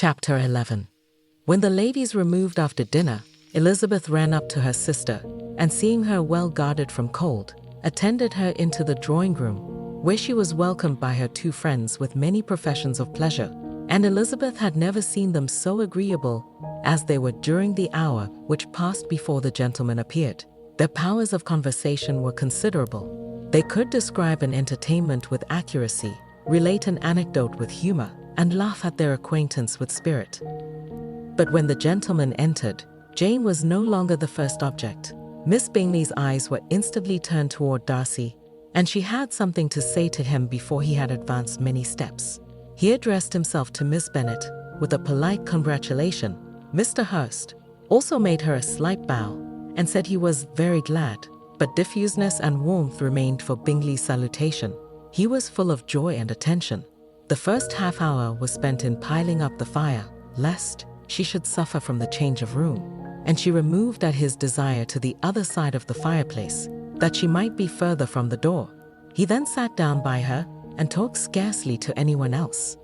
Chapter 11. When the ladies removed after dinner, Elizabeth ran up to her sister, and seeing her well guarded from cold, attended her into the drawing room, where she was welcomed by her two friends with many professions of pleasure, and Elizabeth had never seen them so agreeable as they were during the hour which passed before the gentlemen appeared. Their powers of conversation were considerable. They could describe an entertainment with accuracy, relate an anecdote with humor, and laugh at their acquaintance with spirit. But when the gentlemen entered, Jane was no longer the first object. Miss Bingley's eyes were instantly turned toward Darcy, and she had something to say to him before he had advanced many steps. He addressed himself to Miss Bennet with a polite congratulation. Mr. Hurst also made her a slight bow and said he was very glad, but diffuseness and warmth remained for Bingley's salutation. He was full of joy and attention. The first half hour was spent in piling up the fire, lest she should suffer from the change of room, and she removed at his desire to the other side of the fireplace, that she might be further from the door. He then sat down by her and talked scarcely to anyone else.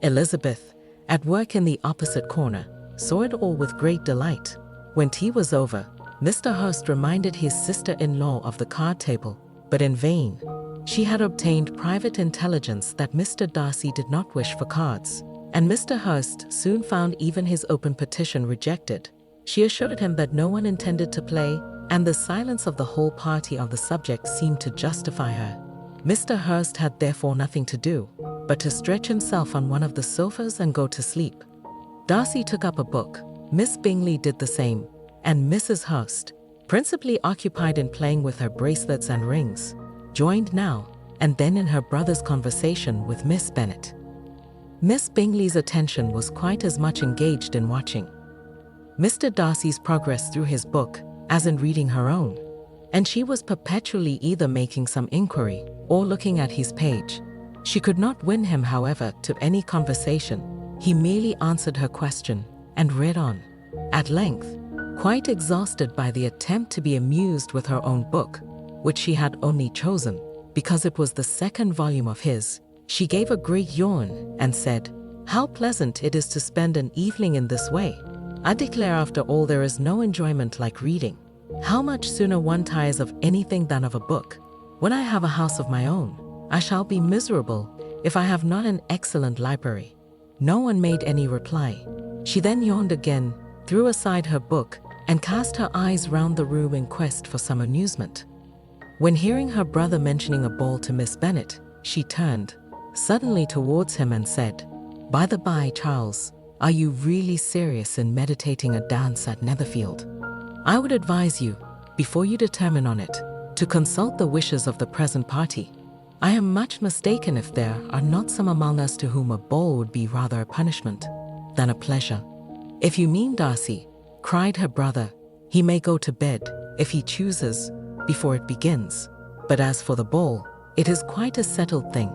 Elizabeth, at work in the opposite corner, saw it all with great delight. When tea was over, Mr. Hurst reminded his sister-in-law of the card table, but in vain. She had obtained private intelligence that Mr. Darcy did not wish for cards, and Mr. Hurst soon found even his open petition rejected. She assured him that no one intended to play, and the silence of the whole party on the subject seemed to justify her. Mr. Hurst had therefore nothing to do but to stretch himself on one of the sofas and go to sleep. Darcy took up a book, Miss Bingley did the same, and Mrs. Hurst, principally occupied in playing with her bracelets and rings, joined now and then in her brother's conversation with Miss Bennet. Miss Bingley's attention was quite as much engaged in watching Mr. Darcy's progress through his book as in reading her own, and she was perpetually either making some inquiry or looking at his page. She could not win him, however, to any conversation. He merely answered her question and read on. At length, quite exhausted by the attempt to be amused with her own book, which she had only chosen because it was the second volume of his, she gave a great yawn and said, "How pleasant it is to spend an evening in this way. I declare after all there is no enjoyment like reading. How much sooner one tires of anything than of a book. When I have a house of my own, I shall be miserable if I have not an excellent library." No one made any reply. She then yawned again, threw aside her book, and cast her eyes round the room in quest for some amusement. When hearing her brother mentioning a ball to Miss Bennet, she turned suddenly towards him and said, "By the by, Charles, are you really serious in meditating a dance at Netherfield? I would advise you, before you determine on it, to consult the wishes of the present party. I am much mistaken if there are not some among us to whom a ball would be rather a punishment than a pleasure." "If you mean Darcy," cried her brother, "he may go to bed, if he chooses, before it begins. But as for the ball, it is quite a settled thing.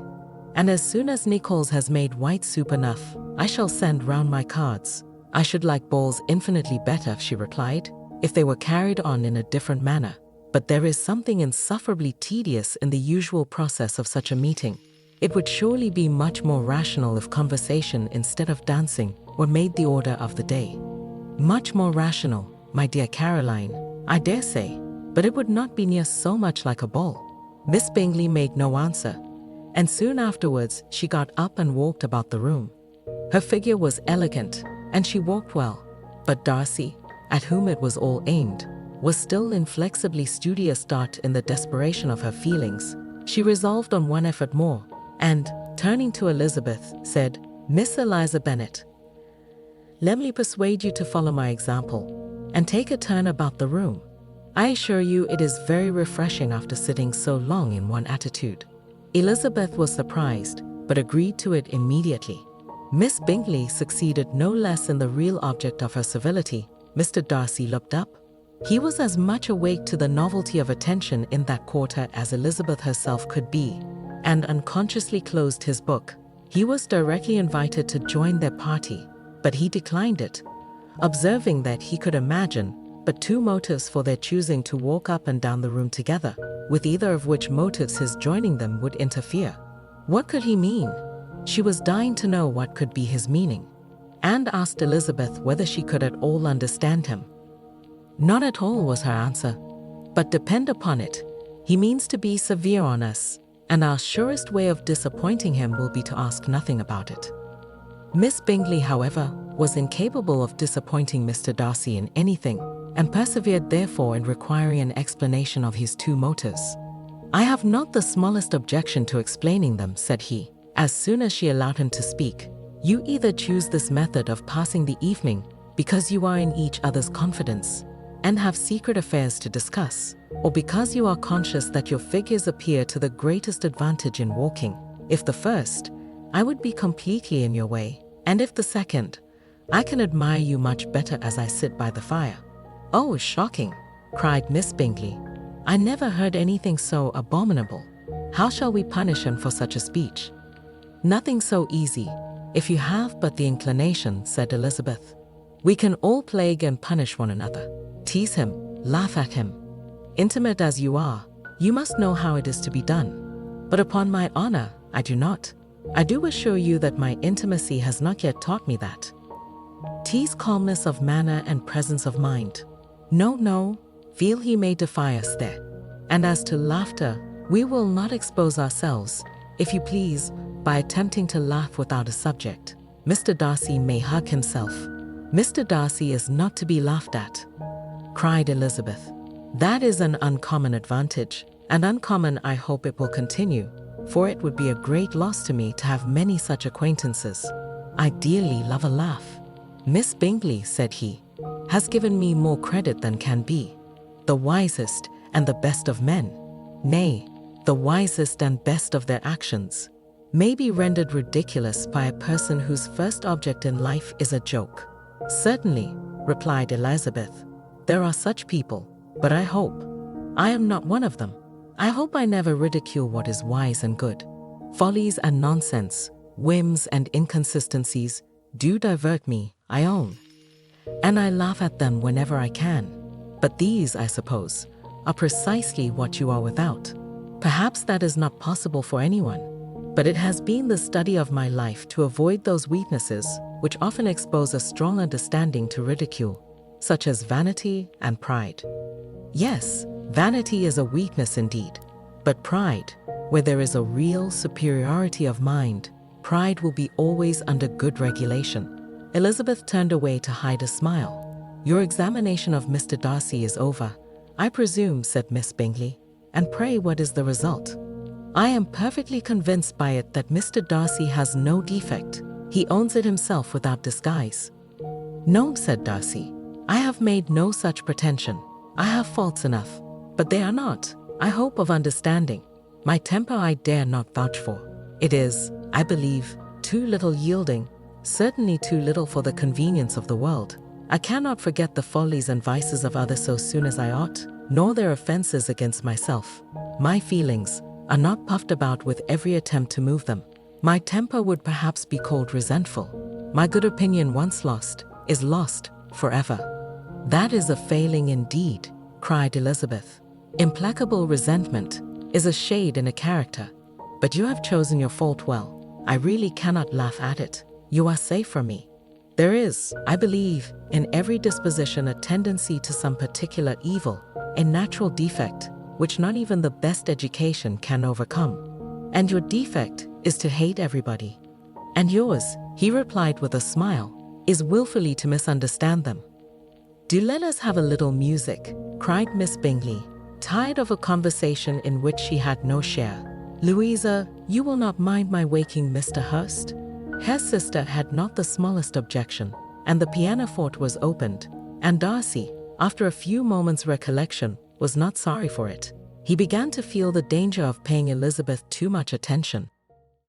And as soon as Nichols has made white soup enough, I shall send round my cards." "I should like balls infinitely better," she replied, "if they were carried on in a different manner. But there is something insufferably tedious in the usual process of such a meeting. It would surely be much more rational if conversation instead of dancing were made the order of the day." "Much more rational, my dear Caroline, I dare say, but it would not be near so much like a ball." Miss Bingley made no answer, and soon afterwards she got up and walked about the room. Her figure was elegant, and she walked well, but Darcy, at whom it was all aimed, was still inflexibly studious. In the desperation of her feelings, she resolved on one effort more, and, turning to Elizabeth, said, "Miss Eliza Bennet, let me persuade you to follow my example, and take a turn about the room. I assure you it is very refreshing after sitting so long in one attitude." Elizabeth was surprised, but agreed to it immediately. Miss Bingley succeeded no less in the real object of her civility. Mr. Darcy looked up. He was as much awake to the novelty of attention in that quarter as Elizabeth herself could be, and unconsciously closed his book. He was directly invited to join their party, but he declined it, observing that he could imagine but two motives for their choosing to walk up and down the room together, with either of which motives his joining them would interfere. What could he mean? She was dying to know what could be his meaning. and asked Elizabeth whether she could at all understand him. Not at all, was her answer. But depend upon it, he means to be severe on us, and our surest way of disappointing him will be to ask nothing about it. Miss Bingley, however, was incapable of disappointing Mr. Darcy in anything, and persevered therefore in requiring an explanation of his two motives. "I have not the smallest objection to explaining them," said he, as soon as she allowed him to speak. "You either choose this method of passing the evening because you are in each other's confidence and have secret affairs to discuss, or because you are conscious that your figures appear to the greatest advantage in walking. If the first, I would be completely in your way, and if the second, I can admire you much better as I sit by the fire." "Oh, shocking!" cried Miss Bingley. "I never heard anything so abominable. How shall we punish him for such a speech?" "Nothing so easy, if you have but the inclination," said Elizabeth. "We can all plague and punish one another, tease him, laugh at him. Intimate as you are, you must know how it is to be done. But upon my honor, I do not. I do assure you that my intimacy has not yet taught me that. Tease calmness of manner and presence of mind. No, feel he may defy us there. And as to laughter, we will not expose ourselves, if you please, by attempting to laugh without a subject. Mr. Darcy may hug himself. Mr. Darcy is not to be laughed at," cried Elizabeth. "That is an uncommon advantage, and uncommon I hope it will continue, for it would be a great loss to me to have many such acquaintances. I dearly love a laugh. Miss Bingley," said he, "has given me more credit than can be. The wisest and the best of men, nay, the wisest and best of their actions, may be rendered ridiculous by a person whose first object in life is a joke." "Certainly," replied Elizabeth, "there are such people, but I hope I am not one of them. I hope I never ridicule what is wise and good. Follies and nonsense, whims and inconsistencies do divert me, I own, and I laugh at them whenever I can. But these, I suppose, are precisely what you are without. Perhaps that is not possible for anyone, but it has been the study of my life to avoid those weaknesses which often expose a strong understanding to ridicule, such as vanity and pride." Yes, vanity is a weakness indeed, but pride, where there is a real superiority of mind, pride will be always under good regulation. Elizabeth turned away to hide a smile. "Your examination of Mr. Darcy is over, I presume," said Miss Bingley. "And pray what is the result?" "I am perfectly convinced by it that Mr. Darcy has no defect. He owns it himself without disguise." "No," said Darcy, "I have made no such pretension. I have faults enough, but they are not, I hope, of understanding. My temper I dare not vouch for. It is, I believe, too little yielding, certainly too little for the convenience of the world. I cannot forget the follies and vices of others so soon as I ought, nor their offenses against myself. My feelings are not puffed about with every attempt to move them. My temper would perhaps be called resentful. My good opinion once lost is lost forever." "That is a failing indeed," cried Elizabeth. "Implacable resentment is a shade in a character, but you have chosen your fault well. I really cannot laugh at it. You are safe from me. There is, I believe, in every disposition a tendency to some particular evil, a natural defect, which not even the best education can overcome. And your defect is to hate everybody. And yours," he replied with a smile, "is willfully to misunderstand them." "Do let us have a little music," cried Miss Bingley, tired of a conversation in which she had no share. "Louisa, you will not mind my waking Mr. Hurst?" Her sister had not the smallest objection, and the pianoforte was opened, and Darcy, after a few moments' recollection, was not sorry for it. He began to feel the danger of paying Elizabeth too much attention,